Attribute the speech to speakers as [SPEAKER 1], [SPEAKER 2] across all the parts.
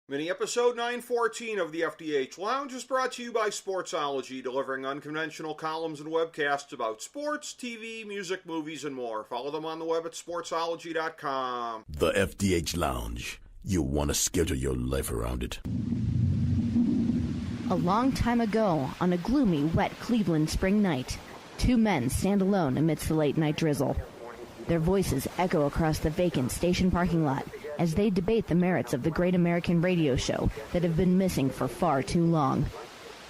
[SPEAKER 1] Mini-episode 914 of the FDH Lounge is brought to you by Sportsology, delivering unconventional columns and webcasts about sports, TV, music, movies, and more. Follow them on the web at sportsology.com.
[SPEAKER 2] The FDH Lounge. You'll want to schedule your life around it.
[SPEAKER 3] A long time ago, on a gloomy, wet Cleveland spring night, two men stand alone amidst the late-night drizzle. Their voices echo across the vacant station parking lot as they debate the merits of the great American radio show that have been missing for far too long.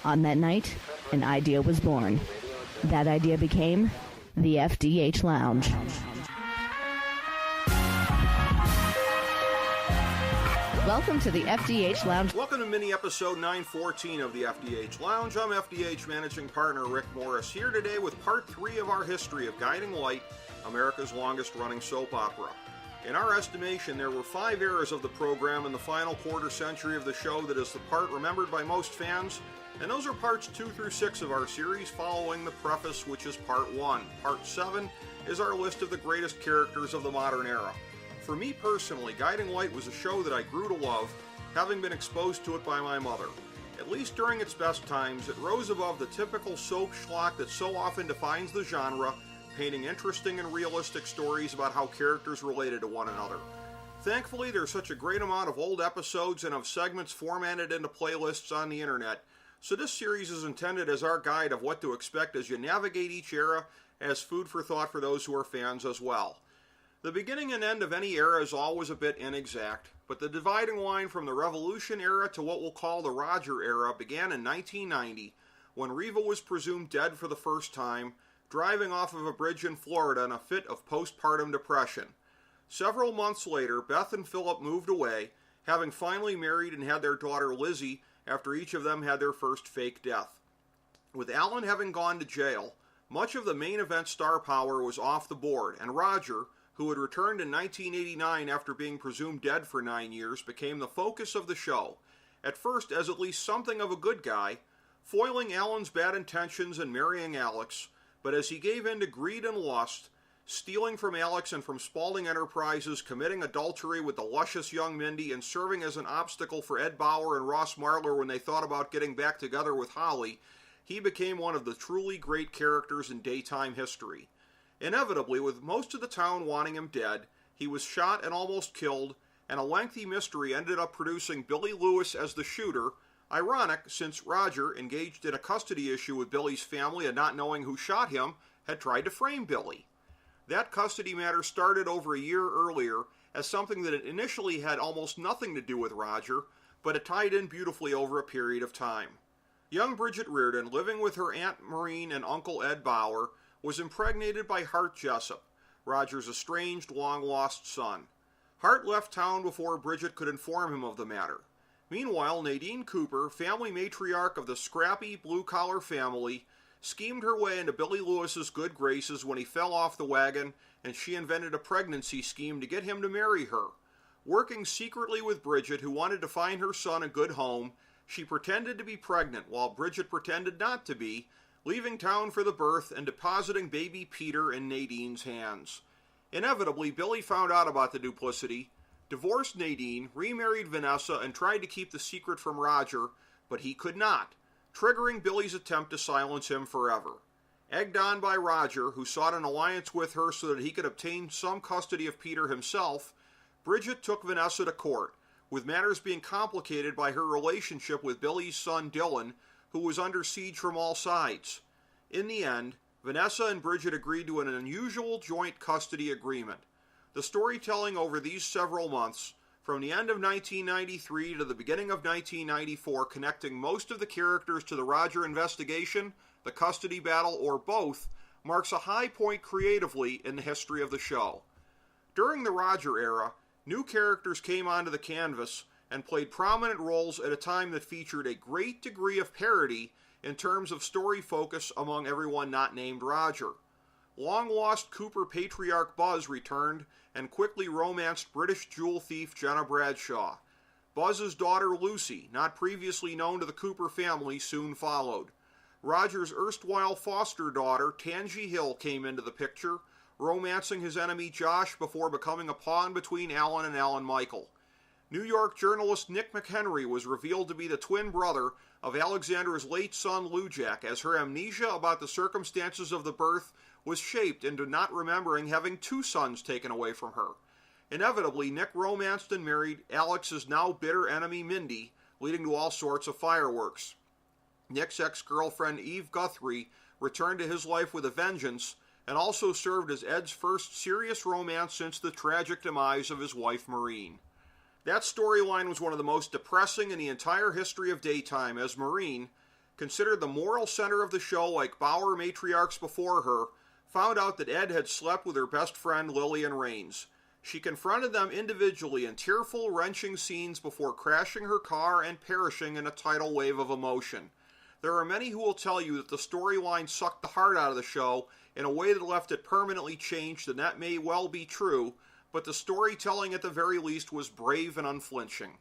[SPEAKER 3] On that night, an idea was born. That idea became the FDH Lounge. Welcome to the FDH Lounge.
[SPEAKER 1] Welcome to mini-episode 914 of the FDH Lounge. I'm FDH Managing Partner Rick Morris, here today with part 3 of our history of Guiding Light, America's longest-running soap opera. In our estimation, there were 5 eras of the program in the final quarter century of the show that is the part remembered by most fans, and those are parts 2 through 6 of our series, following the preface, which is part 1. Part 7 is our list of the greatest characters of the modern era. For me personally, Guiding Light was a show that I grew to love, having been exposed to it by my mother. At least during its best times, it rose above the typical soap schlock that so often defines the genre, painting interesting and realistic stories about how characters related to one another. Thankfully, there's such a great amount of old episodes and of segments formatted into playlists on the internet, so this series is intended as our guide of what to expect as you navigate each era, as food for thought for those who are fans as well. The beginning and end of any era is always a bit inexact, but the dividing line from the Revolution era to what we'll call the Roger era began in 1990, when Reva was presumed dead for the first time, driving off of a bridge in Florida in a fit of postpartum depression. Several months later, Beth and Philip moved away, having finally married and had their daughter Lizzie after each of them had their first fake death. With Alan having gone to jail, much of the main event star power was off the board, and Roger, who had returned in 1989 after being presumed dead for 9 years, became the focus of the show, at first as at least something of a good guy, foiling Alan's bad intentions and marrying Alex, but as he gave in to greed and lust, stealing from Alex and from Spaulding Enterprises, committing adultery with the luscious young Mindy, and serving as an obstacle for Ed Bauer and Ross Marler when they thought about getting back together with Holly, he became one of the truly great characters in daytime history. Inevitably, with most of the town wanting him dead, he was shot and almost killed, and a lengthy mystery ended up producing Billy Lewis as the shooter. Ironic, since Roger, engaged in a custody issue with Billy's family and not knowing who shot him, had tried to frame Billy. That custody matter started over a year earlier as something that initially had almost nothing to do with Roger, but it tied in beautifully over a period of time. Young Bridget Reardon, living with her Aunt Maureen and Uncle Ed Bauer, was impregnated by Hart Jessup, Roger's estranged, long-lost son. Hart left town before Bridget could inform him of the matter. Meanwhile, Nadine Cooper, family matriarch of the scrappy blue-collar family, schemed her way into Billy Lewis's good graces when he fell off the wagon, and she invented a pregnancy scheme to get him to marry her. Working secretly with Bridget, who wanted to find her son a good home, she pretended to be pregnant while Bridget pretended not to be, leaving town for the birth and depositing baby Peter in Nadine's hands. Inevitably, Billy found out about the duplicity, divorced Nadine, remarried Vanessa, and tried to keep the secret from Roger, but he could not, triggering Billy's attempt to silence him forever. Egged on by Roger, who sought an alliance with her so that he could obtain some custody of Peter himself, Bridget took Vanessa to court, with matters being complicated by her relationship with Billy's son Dylan, who was under siege from all sides. In the end, Vanessa and Bridget agreed to an unusual joint custody agreement. The storytelling over these several months, from the end of 1993 to the beginning of 1994, connecting most of the characters to the Roger investigation, the custody battle, or both, marks a high point creatively in the history of the show. During the Roger era, new characters came onto the canvas and played prominent roles at a time that featured a great degree of parody in terms of story focus among everyone not named Roger. Long-lost Cooper patriarch Buzz returned and quickly romanced British jewel thief Jenna Bradshaw. Buzz's daughter Lucy, not previously known to the Cooper family, soon followed. Roger's erstwhile foster daughter, Tangi Hill, came into the picture, romancing his enemy Josh before becoming a pawn between Alan and Alan Michael. New York journalist Nick McHenry was revealed to be the twin brother of Alexandra's late son Lujak, as her amnesia about the circumstances of the birth was shaped into not remembering having two sons taken away from her. Inevitably, Nick romanced and married Alex's now bitter enemy Mindy, leading to all sorts of fireworks. Nick's ex-girlfriend Eve Guthrie returned to his life with a vengeance and also served as Ed's first serious romance since the tragic demise of his wife Maureen. That storyline was one of the most depressing in the entire history of daytime, as Maureen, considered the moral center of the show like Bauer matriarchs before her, found out that Ed had slept with her best friend Lillian Raines. She confronted them individually in tearful, wrenching scenes before crashing her car and perishing in a tidal wave of emotion. There are many who will tell you that the storyline sucked the heart out of the show in a way that left it permanently changed, and that may well be true, but the storytelling at the very least was brave and unflinching.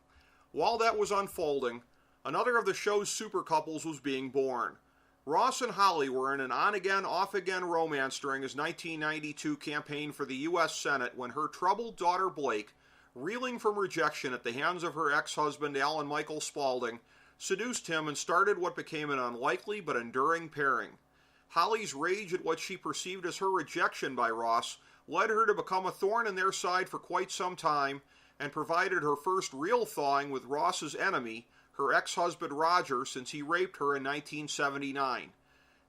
[SPEAKER 1] While that was unfolding, another of the show's super couples was being born. Ross and Holly were in an on-again, off-again romance during his 1992 campaign for the U.S. Senate when her troubled daughter Blake, reeling from rejection at the hands of her ex-husband Alan Michael Spaulding, seduced him and started what became an unlikely but enduring pairing. Holly's rage at what she perceived as her rejection by Ross led her to become a thorn in their side for quite some time, and provided her first real thawing with Ross's enemy, her ex-husband Roger, since he raped her in 1979.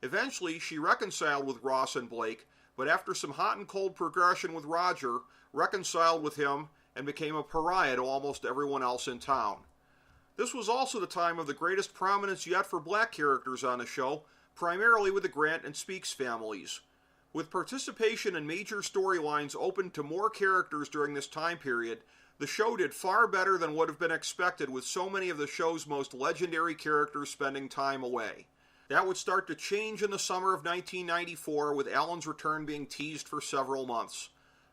[SPEAKER 1] Eventually, she reconciled with Ross and Blake, but after some hot and cold progression with Roger, reconciled with him and became a pariah to almost everyone else in town. This was also the time of the greatest prominence yet for black characters on the show, primarily with the Grant and Speaks families. With participation in major storylines open to more characters during this time period, the show did far better than would have been expected, with so many of the show's most legendary characters spending time away. That would start to change in the summer of 1994, with Alan's return being teased for several months.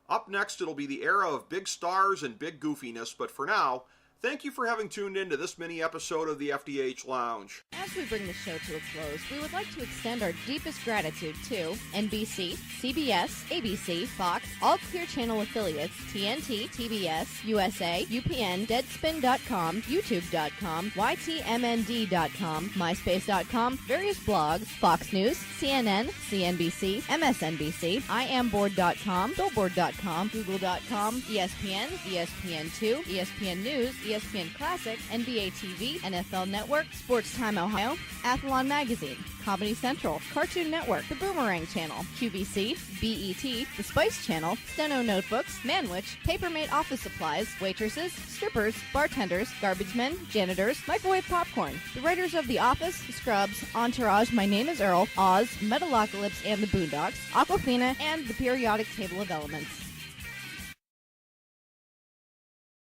[SPEAKER 1] Up next, it'll be the era of big stars and big goofiness, but for now, thank you for having tuned in to this mini episode of the FDH Lounge.
[SPEAKER 4] As we bring the show to a close, we would like to extend our deepest gratitude to NBC, CBS, ABC, Fox, all Clear Channel affiliates, TNT, TBS, USA, UPN, Deadspin.com, YouTube.com, YTMND.com, MySpace.com, various blogs, Fox News, CNN, CNBC, MSNBC, IamBoard.com, Billboard.com, Google.com, ESPN, ESPN2, ESPN News, ESPN Classic, NBA TV, NFL Network, Sports Time Ohio, Athlon Magazine, Comedy Central, Cartoon Network, The Boomerang Channel, QVC, BET, The Spice Channel, Steno Notebooks, Manwich, Papermate Office Supplies, waitresses, strippers, bartenders, garbage men, janitors, microwave popcorn, the writers of The Office, Scrubs, Entourage, My Name is Earl, Oz, Metalocalypse and the Boondocks, Aquafina, and the periodic table of elements.